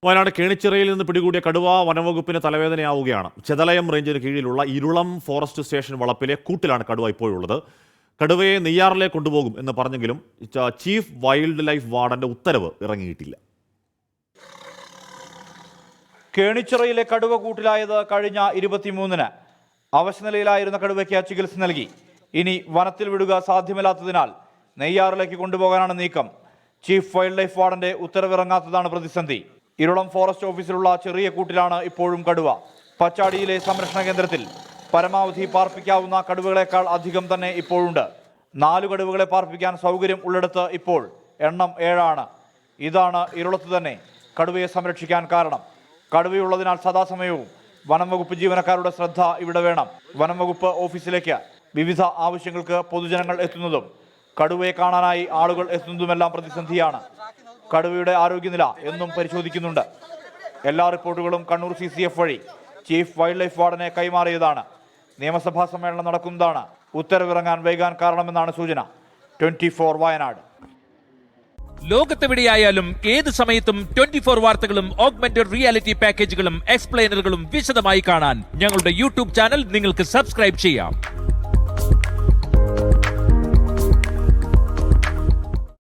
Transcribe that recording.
വയനാട് കേണിച്ചിറയിൽ നിന്ന് പിടികൂടിയ കടുവ വനംവകുപ്പിന് തലവേദനയാവുകയാണ്. ചെതലയം റേഞ്ചിന് കീഴിലുള്ള ഇരുളം ഫോറസ്റ്റ് സ്റ്റേഷൻ വളപ്പിലെ കൂട്ടിലാണ് കടുവ ഇപ്പോഴുള്ളത്. കടുവയെ നെയ്യാറിലേക്ക് കൊണ്ടുപോകും എന്ന് പറഞ്ഞെങ്കിലും ചീഫ് വൈൽഡ് ലൈഫ് വാർഡന്റെ ഉത്തരവ് ഇറങ്ങിയിട്ടില്ല. കേണിച്ചിറയിലെ കടുവ കൂട്ടിലായത് കഴിഞ്ഞ 23-ന്. അവശനിലയിലായിരുന്ന കടുവയ്ക്ക് ചികിത്സ നൽകി. ഇനി വനത്തിൽ വിടുക സാധ്യമല്ലാത്തതിനാൽ നെയ്യാറിലേക്ക് കൊണ്ടുപോകാനാണ് നീക്കം. ചീഫ് വൈൽഡ് ലൈഫ് വാർഡന്റെ ഉത്തരവിറങ്ങാത്തതാണ് പ്രതിസന്ധി. ഇരുളം ഫോറസ്റ്റ് ഓഫീസിലുള്ള ചെറിയ കൂട്ടിലാണ് ഇപ്പോഴും കടുവ. പച്ചാടിയിലെ സംരക്ഷണ കേന്ദ്രത്തിൽ പരമാവധി പാർപ്പിക്കാവുന്ന കടുവകളെക്കാൾ അധികം തന്നെ ഇപ്പോഴുണ്ട്. 4 കടുവകളെ പാർപ്പിക്കാൻ സൗകര്യം ഉള്ളിടത്ത് ഇപ്പോൾ എണ്ണം 7 ഇതാണ് ഇരുളത്ത് തന്നെ കടുവയെ സംരക്ഷിക്കാൻ കാരണം. കടുവയുള്ളതിനാൽ സദാസമയവും വനം വകുപ്പ് ജീവനക്കാരുടെ ശ്രദ്ധ ഇവിടെ വേണം. വനം വകുപ്പ് ഓഫീസിലേക്ക് വിവിധ ആവശ്യങ്ങൾക്ക് പൊതുജനങ്ങൾ എത്തുന്നതും കടുവയെ കാണാനായി ആളുകൾ എത്തുന്നതുമെല്ലാം പ്രതിസന്ധിയാണ്. കടുവയുടെ ആരോഗ്യനില എന്നും പരിശോധിക്കുന്നുണ്ട്. എല്ലാ റിപ്പോർട്ടുകളും കണ്ണൂർ CCF വഴി ചീഫ് വൈൽഡ് ലൈഫ് വാർഡനെ കൈമാറിയതാണ്. നിയമസഭാ സമ്മേളനം നടക്കുന്നതാണ് ഉത്തരവിറങ്ങാൻ വൈകാൻ കാരണമെന്നാണ് സൂചന. 24 വയനാട്. ലോകത്തെവിടെയായാലും ഏത് സമയത്തും 24 വാർത്തകളും ഓഗ്മെന്റഡ് റിയാലിറ്റി പാക്കേജുകളും എക്സ്പ്ലെയിനറുകളും വിശദമായി കാണാൻ ഞങ്ങളുടെ YouTube ചാനൽ നിങ്ങൾക്ക് സബ്സ്ക്രൈബ് ചെയ്യാം.